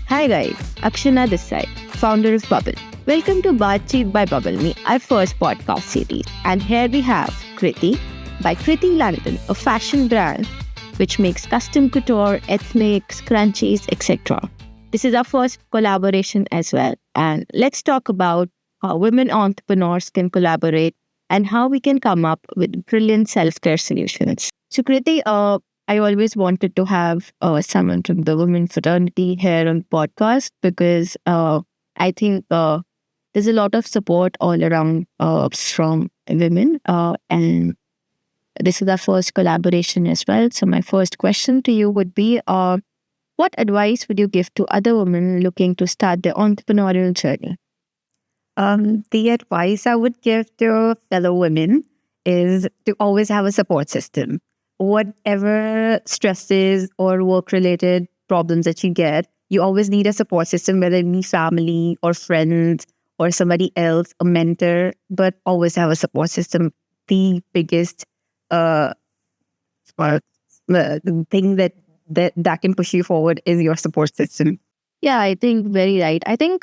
Hi guys, Akshina this side, founder of Bubble. Welcome to Bathc by Bubble Me, our first podcast series. And here we have Kriti by Kriti London, a fashion brand which makes custom couture, ethnic, scrunchies, etc. This is our first collaboration as well. And let's talk about how women entrepreneurs can collaborate and how we can come up with brilliant self-care solutions. So Kriti, I always wanted to have someone from the women fraternity here on podcast because I think there's a lot of support all around from women, and this is our first collaboration as well. So my first question to you would be, what advice would you give to other women looking to start their entrepreneurial journey? The advice I would give to fellow women is to always have a support system. Whatever stresses or work-related problems that you get, you always need a support system, whether it be family or friends or somebody else, a mentor, but always have a support system. The biggest thing that can push you forward is your support system. Yeah, I think very right. I think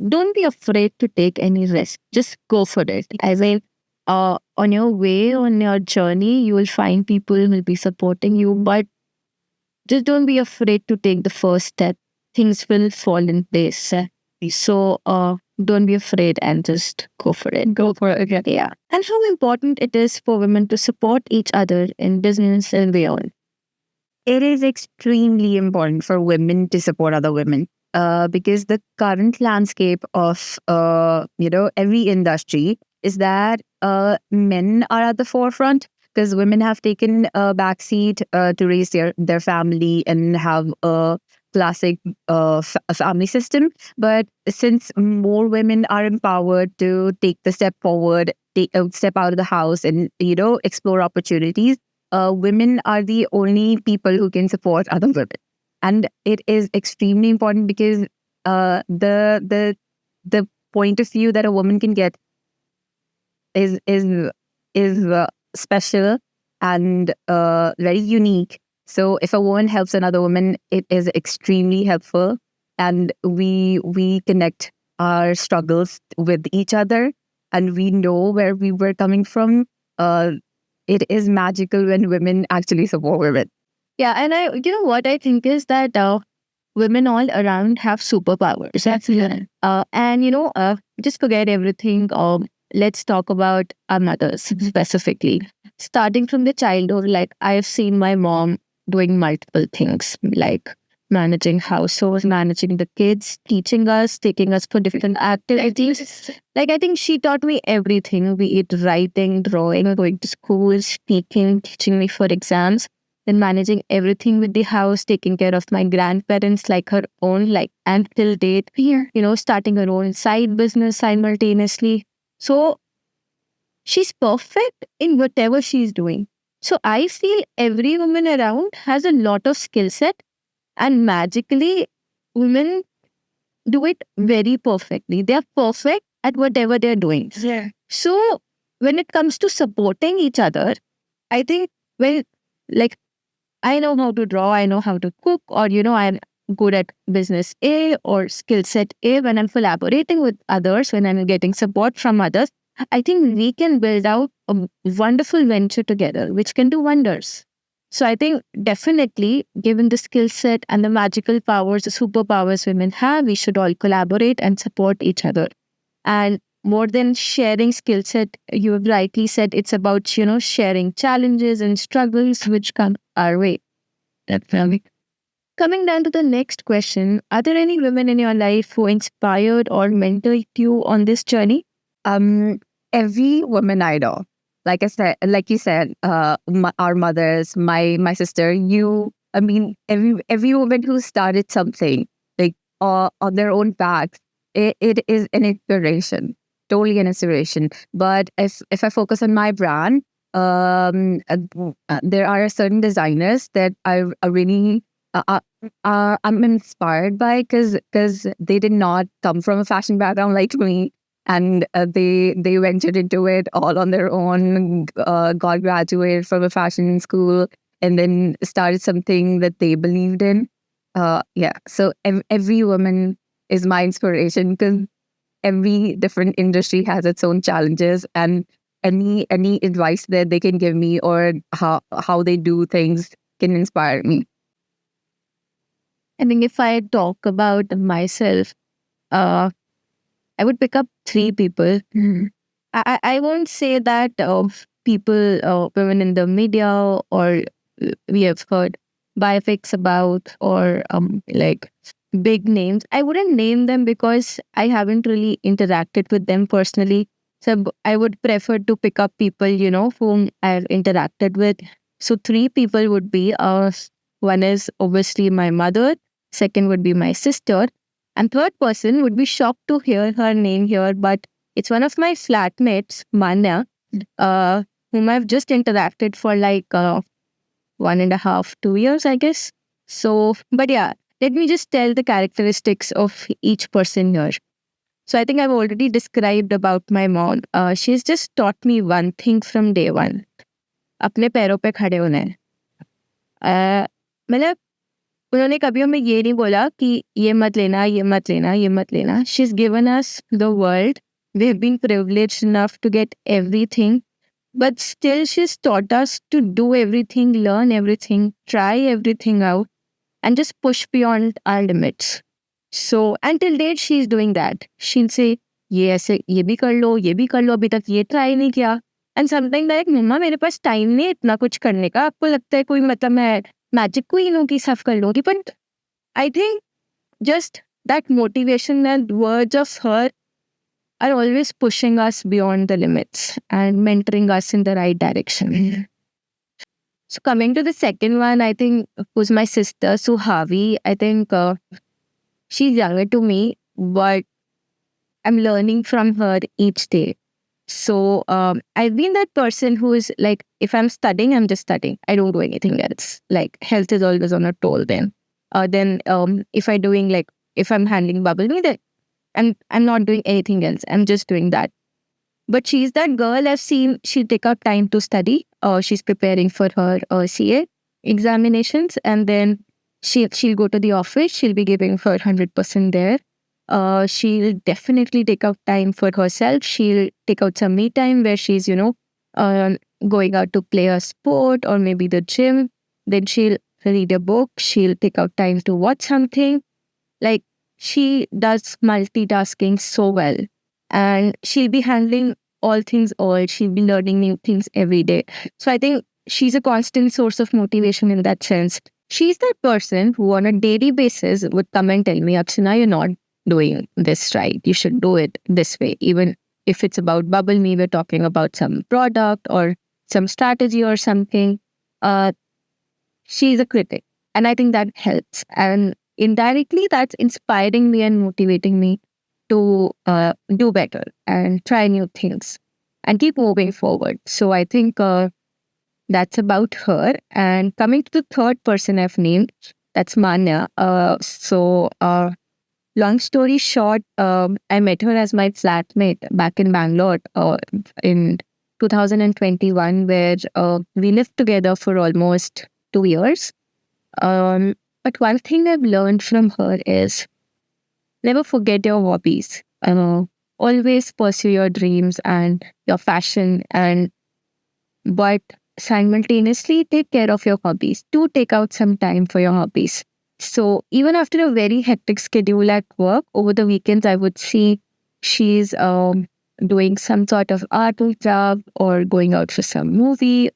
don't be afraid to take any risk. Just go for it. I mean, on your way, on your journey, you will find people who will be supporting you, but just don't be afraid to take the first step. Things will fall in place. So don't be afraid and just go for it. Go for it. Okay. Yeah. And how important it is for women to support each other in business and beyond. It is extremely important for women to support other women because the current landscape of every industry is that men are at the forefront because women have taken a backseat to raise their family and have a classic family system. But since more women are empowered to take the step forward, step out of the house and explore opportunities, women are the only people who can support other women, and it is extremely important because the point of view that a woman can get is special and very unique. So if a woman helps another woman, it is extremely helpful, and we connect our struggles with each other, and we know where we were coming from. It is magical when women actually support women. Yeah, and what I think is that women all around have superpowers. Absolutely. And just forget everything. Let's talk about our mothers specifically. Starting from the childhood, like I've seen my mom doing multiple things, like managing households, managing the kids, teaching us, taking us for different activities. Like I think she taught me everything, be it writing, drawing, going to school, speaking, teaching me for exams, then managing everything with the house, taking care of my grandparents like her own, like until date, starting her own side business simultaneously. So she's perfect in whatever she's doing. So I feel every woman around has a lot of skill set, and magically women do it very perfectly. They're perfect at whatever they're doing. Yeah. So when it comes to supporting each other, I think like I know how to draw, I know how to cook, or I'm good at business A or skill set A. When I'm collaborating with others, when I'm getting support from others, I think we can build out a wonderful venture together, which can do wonders. So I think definitely, given the skill set and the magical powers, the superpowers women have, we should all collaborate and support each other. And more than sharing skill set, you have rightly said, it's about, sharing challenges and struggles which come our way. Definitely. Coming down to the next question, are there any women in your life who inspired or mentored you on this journey? Every woman I know, like you said, our mothers, my sister, every woman who started something like on their own path, it is an inspiration, totally an inspiration. But if I focus on my brand, there are certain designers that I really I'm inspired by because they did not come from a fashion background like me. And they ventured into it all on their own, got graduated from a fashion school, and then started something that they believed in. Yeah. So every woman is my inspiration because every different industry has its own challenges, and any advice that they can give me or how they do things can inspire me. I think if I talk about myself, uh, I would pick up three people. I won't say that people, women in the media, or we have heard biopics about, or like big names. I wouldn't name them because I haven't really interacted with them personally. So I would prefer to pick up people, whom I've interacted with. So three people would be one is obviously my mother, second would be my sister, and third person would be shocked to hear her name here, but it's one of my flatmates, Manya, uh, whom I've just interacted for like 1.5, 2 years, I guess. So, but yeah, let me just tell the characteristics of each person here. So, I think I've already described about my mom. She's just taught me one thing from day one. अपने पैरों पे खड़े होना है. मतलब उन्होंने कभी हमें ये नहीं बोला कि ये मत लेना, ये मत लेना, ये मत लेना. She's given us the world. We've been privileged enough to get everything, but still she's taught us to do everything, learn everything, try everything out, and just push beyond our limits. So until date, she's doing that. She'll say, ये ऐसे ये भी कर लो, ये भी कर लो, अभी तक ये ट्राई नहीं किया. एंड समथिंग लाइक, मम्मा मेरे पास टाइम नहीं है इतना कुछ करने का. आपको लगता है कोई मतलब मैं मैजिक क्वीन हूँ कि सब कर लूँगी. But I think just that motivation and words of her are always pushing us beyond the limits and mentoring us in the right direction. So coming to the second one, I think who's my sister, Suhavi. I think she's younger to me, but I'm learning from her each day. So I've been that person who is like, if I'm studying, I'm just studying. I don't do anything else. Like health is always on a toll then. If I doing like, if I'm handling bubble tea, then I'm not doing anything else. I'm just doing that. But she's that girl I've seen. She'll take out time to study. She's preparing for her CA examinations, and then she'll go to the office. She'll be giving her 100% there. She'll definitely take out time for herself. She'll take out some me time where she's uh, going out to play a sport or maybe the gym. Then she'll read a book. She'll take out time to watch something. Like she does multitasking so well, and she'll be handling all things all. She'll be learning new things every day. So I think she's a constant source of motivation in that sense. She's that person who on a daily basis would come and tell me, Akshina, you're not doing this right. You should do it this way. Even if it's about Bubble Me, we're talking about some product or some strategy or something. Uh, she's a critic. And I think that helps. And indirectly, that's inspiring me and motivating me to do better and try new things and keep moving forward. So I think that's about her. And coming to the third person I've named, that's Manya. Long story short, I met her as my flatmate back in Bangalore in 2021, where we lived together for almost 2 years. But one thing I've learned from her is never forget your hobbies. Always pursue your dreams and your passion, but simultaneously take care of your hobbies. Do take out some time for your hobbies. So even after a very hectic schedule at work, over the weekends, I would see she's doing some sort of art job or going out for some movie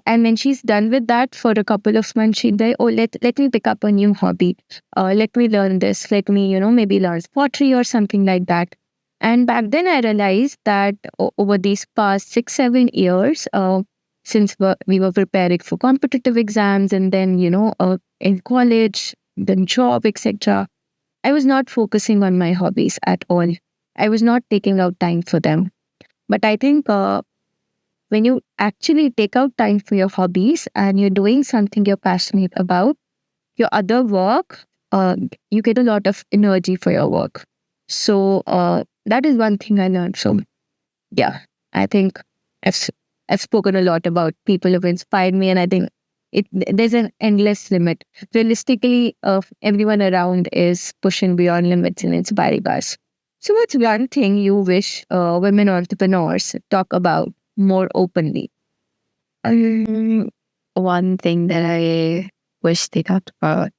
and when she's done with that for a couple of months, she'd say, oh, let me pick up a new hobby. Let me learn this. Let me, maybe learn pottery or something like that. And back then I realized that over these past 6, 7 years, since we were preparing for competitive exams and then, in college, then job, etc., I was not focusing on my hobbies at all. I was not taking out time for them. But I think when you actually take out time for your hobbies and you're doing something you're passionate about, your other work, you get a lot of energy for your work. So that is one thing I learned. So yeah, I think I've spoken a lot about people who've inspired me, and I think there's an endless limit. Realistically, everyone around is pushing beyond limits and inspiring us. So, what's one thing you wish women entrepreneurs talk about more openly? Um, One thing that I wish they talked about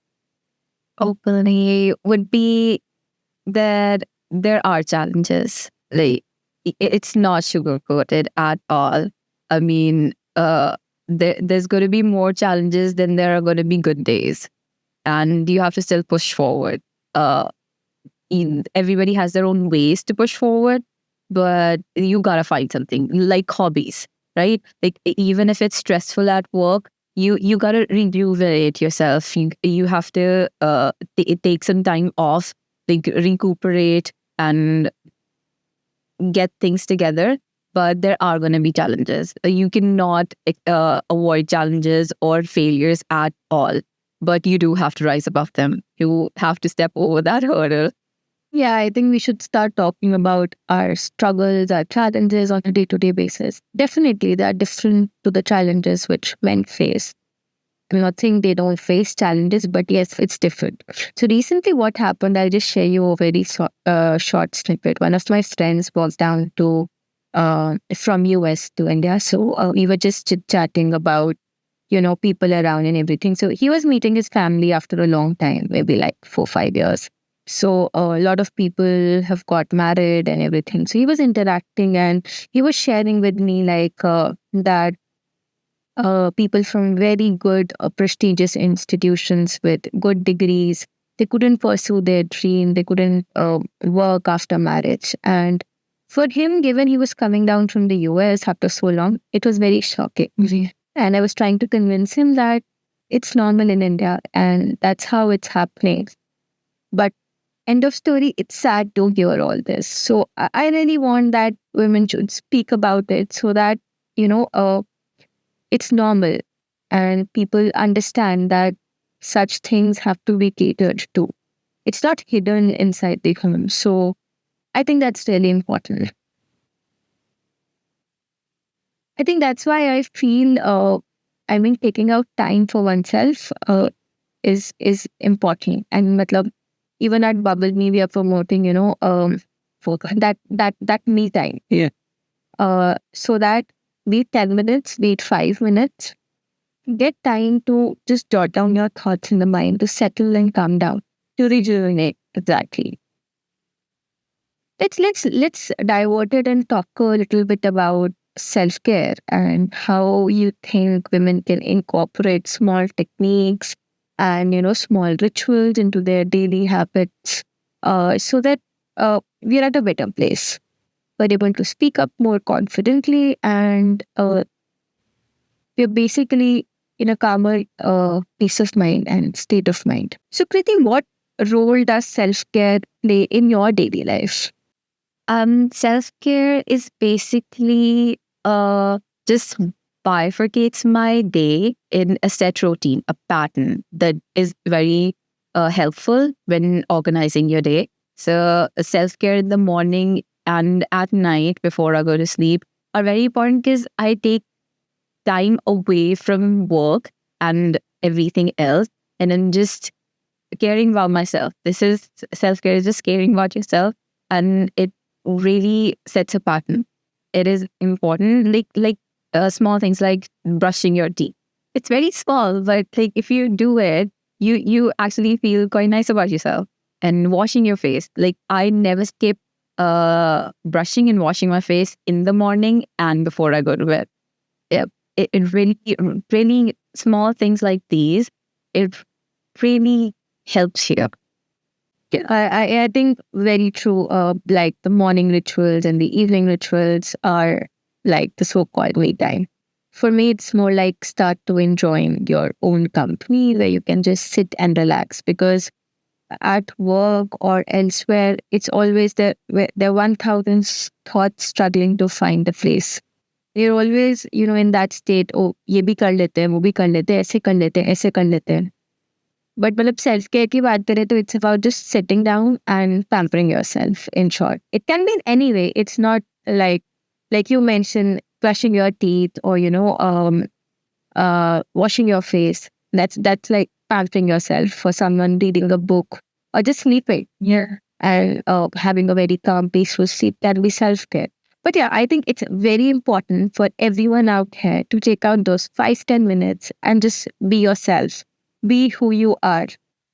openly would be that there are challenges. Like it's not sugar coated at all. I mean, there's going to be more challenges than there are going to be good days, and you have to still push forward. Uh, Everybody has their own ways to push forward, but you gotta find something like hobbies, right? Like even if it's stressful at work, you gotta rejuvenate yourself. You have to take some time off, like recuperate and get things together. But there are going to be challenges. You cannot avoid challenges or failures at all. But you do have to rise above them. You have to step over that hurdle. Yeah, I think we should start talking about our struggles, our challenges on a day to day basis. Definitely, they are different to the challenges which men face. I'm not saying they don't face challenges, but yes, it's different. So recently, what happened? I'll just share you a very short snippet. One of my friends was down to from US to India, so we were just chit chatting about people around and everything. So he was meeting his family after a long time, maybe like 4 5 years. So a lot of people have got married and everything. So he was interacting and he was sharing with me like that people from very good, prestigious institutions with good degrees. They couldn't pursue their dream. They couldn't work after marriage. And for him, given he was coming down from the US after so long, it was very shocking. Mhm. And I was trying to convince him that it's normal in India and that's how it's happening. But end of story, it's sad to hear all this. So I really want that women should speak about it so that, you know, uh, it's normal and people understand that such things have to be catered to. It's not hidden inside the home. So I think that's really important. I think that's why I feel taking out time for oneself is important. And matlab, even at Bubble Me we are promoting, for that me time. Yeah. So that be it 10 minutes, be it 5 minutes, get time to just jot down your thoughts in the mind, to settle and calm down, to rejuvenate. Exactly. Let's divert it and talk a little bit about self-care and how you think women can incorporate small techniques and small rituals into their daily habits so that we're at a better place. We're able to speak up more confidently and we're basically in a calmer peace of mind and state of mind. So, Kriti, what role does self care play in your daily life? Self-care is basically just bifurcates my day in a set routine, a pattern that is very helpful when organizing your day. So self-care in the morning and at night before I go to sleep are very important because I take time away from work and everything else and then just caring about myself. This is self-care is just caring about yourself and it really sets a pattern. It is important, like small things like brushing your teeth. It's very small, but like if you do it, you actually feel quite nice about yourself. And washing your face, like I never skip brushing and washing my face in the morning and before I go to bed. Yep, it really small things like these. It really helps you. Yeah, I think very true. Like the morning rituals and the evening rituals are like the so called me time. For me, it's more like start to enjoying your own company where you can just sit and relax because at work or elsewhere, it's always there are 1,000 thoughts struggling to find a place. You're always, in that state, oh, ये भी कर लेते हैं, वो भी कर लेते हैं, ऐसे कर लेते हैं, ऐसे कर लेते हैं. But मतलब self care की बात करें तो it's about just sitting down and pampering yourself. In short, it can be in any way. It's not like you mentioned brushing your teeth or washing your face. That's like pampering yourself. For someone, reading a book or just sleeping. Yeah. And having a very calm, peaceful sleep can be self-care. But yeah, I think it's very important for everyone out here to take out those 5-10 minutes and just be yourself, be who you are,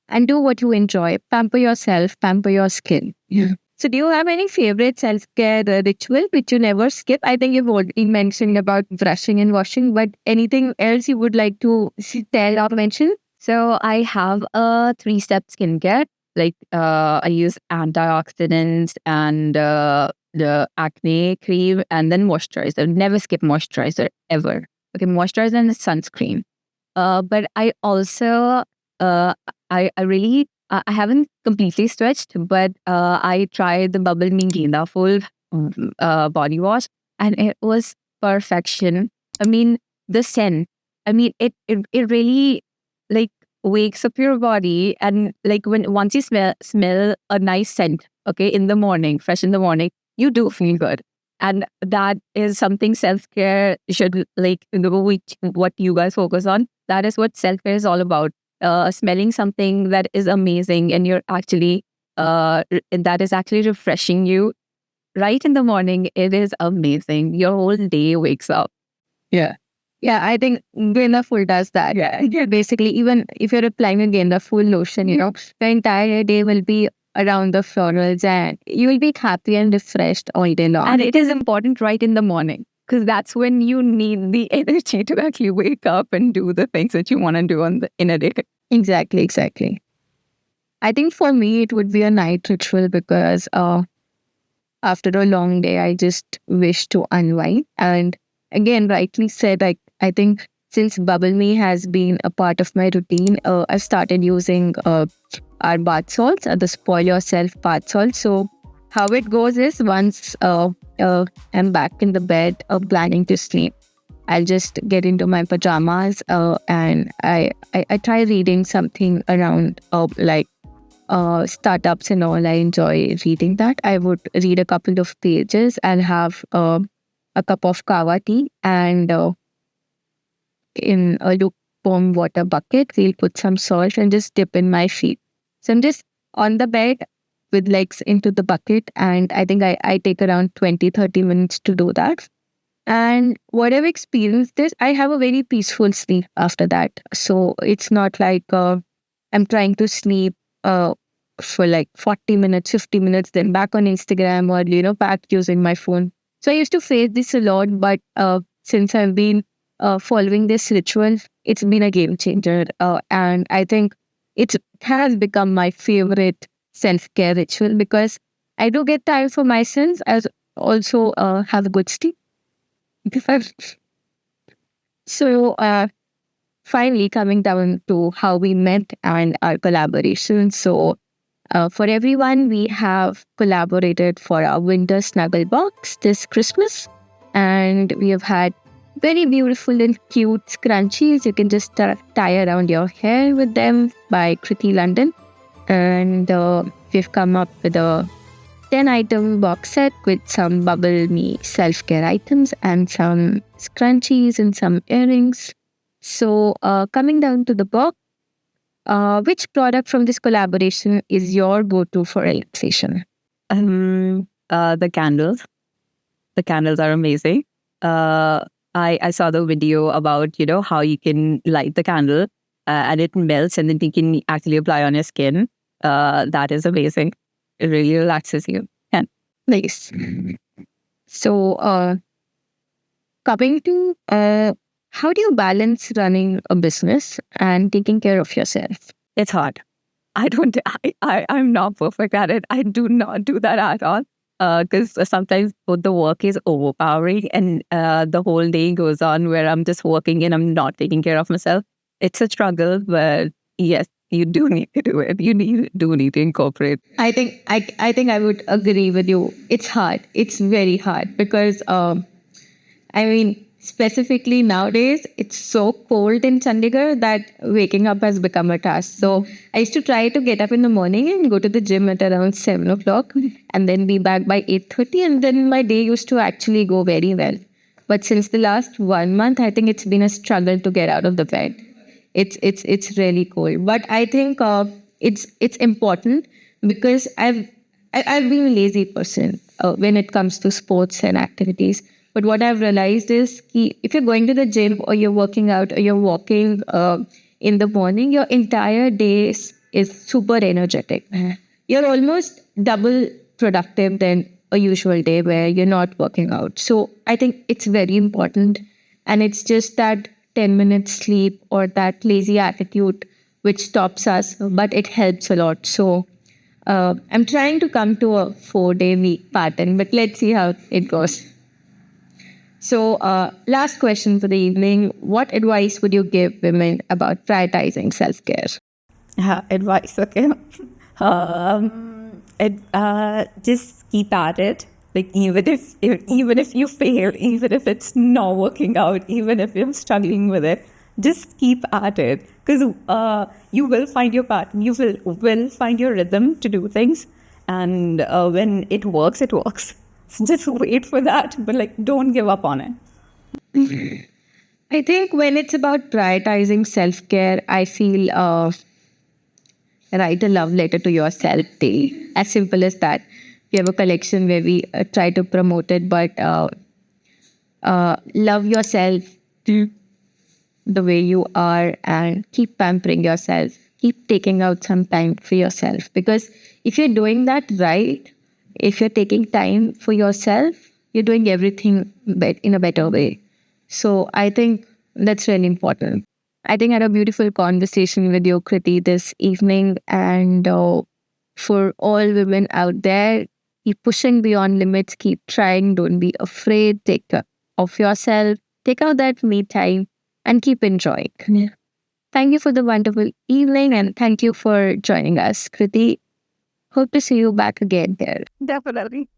and do what you enjoy. Pamper yourself, pamper your skin. Yeah. So, do you have any favorite self care ritual which you never skip? I think you've already mentioned about brushing and washing, but anything else you would like to tell or mention? So I have a 3-step skincare. Like I use antioxidants and the acne cream and then moisturizer. Never skip moisturizer ever. Okay, moisturizer and sunscreen. But I also I really I haven't completely switched, but I tried the Bubble Me Geenda full body wash, and it was perfection. I mean, the scent. I mean, it really like wakes up your body, and like when once you smell a nice scent, okay, in the morning, fresh in the morning, you do feel good. And that is something self-care should like which what you guys focus on. That is what self-care is all about. Smelling something that is amazing, and you're actually that is actually refreshing you right in the morning. It is amazing. Your whole day wakes up. Yeah. Yeah, I think Gainda Full does that. Yeah. Basically, even if you're applying a Gainda Full lotion, the entire day will be around the florals and you will be happy and refreshed all day long. And it is important right in the morning because that's when you need the energy to actually wake up and do the things that you want to do in a day. Exactly. I think for me, it would be a night ritual because after a long day, I just wish to unwind. And again, rightly said, I think since Bubble Me has been a part of my routine, I've started using our bath salts, the Spoil Yourself bath salt. So how it goes is once I'm back in the bed planning to sleep, I'll just get into my pajamas and I try reading something around like startups and all. I enjoy reading that. I would read a couple of pages and have a cup of kava tea, and in a lukewarm water bucket, we'll put some salt and just dip in my feet. So I'm just on the bed with legs into the bucket, and I think I take around 20-30 minutes to do that. And what I've experienced is I have a very peaceful sleep after that. So it's not like I'm trying to sleep for like 40 minutes, 50 minutes, then back on Instagram or, back using my phone. So I used to face this a lot, but since I've been following this ritual, it's been a game changer. And I think it has become my favorite self-care ritual because I do get time for myself. I also have a good sleep. So, finally, coming down to how we met and our collaboration. So, for everyone, we have collaborated for our winter snuggle box this Christmas, and we have had very beautiful and cute scrunchies. You can just tie around your hair with them by Kriti London, and we've come up with a 10-item box set with some Bubble Me self-care items and some scrunchies and some earrings. So, coming down to the box, which product from this collaboration is your go-to for relaxation? The candles. The candles are amazing. I saw the video about, how you can light the candle and it melts and then you can actually apply on your skin. That is amazing. It really relaxes you. And Nice. So, coming to how do you balance running a business and taking care of yourself? it's hard. I'm not perfect at it. I do not do that at all. Because sometimes the work is overpowering and the whole day goes on where I'm just working and I'm not taking care of myself. It's a struggle, but yes, you do need to do it. Do need to incorporate. I think I would agree with you. It's hard. It's very hard because I mean, specifically nowadays, it's so cold in Chandigarh that waking up has become a task. So I used to try to get up in the morning and go to the gym at around 7 o'clock and then be back by 8:30, and then my day used to actually go very well. But since the last 1 month, I think it's been a struggle to get out of the bed. It's really cold. But I think it's important because I've been a lazy person when it comes to sports and activities. But what I've realized is if you're going to the gym or you're working out or you're walking in the morning, your entire day is super energetic. You're almost double productive than a usual day where you're not working out. So I think it's very important. And it's just that 10 minutes sleep or that lazy attitude which stops us, but it helps a lot. So I'm trying to come to a 4-day week pattern, but let's see how it goes. So, last question for the evening. What advice would you give women about prioritizing self care? Advice, okay. Just keep at it. Like even if you fail, even if it's not working out, even if you're struggling with it, just keep at it, because you will find your pattern. You will find your rhythm to do things, and when it works, it works. So just wait for that, but like don't give up on it. I think when it's about prioritizing self care, I feel write a love letter to yourself daily. As simple as that. We have a collection where we try to promote it, but love yourself the way you are and keep pampering yourself. Keep taking out some time for yourself. Because if you're doing that right, if you're taking time for yourself, you're doing everything in a better way. So I think that's really important. I think I had a beautiful conversation with you, Kriti, this evening. And for all women out there, keep pushing beyond limits, keep trying, don't be afraid, take care of yourself, take out that me time, and keep enjoying. Yeah. Thank you for the wonderful evening, and thank you for joining us, Kriti. Hope to see you back again here. Definitely.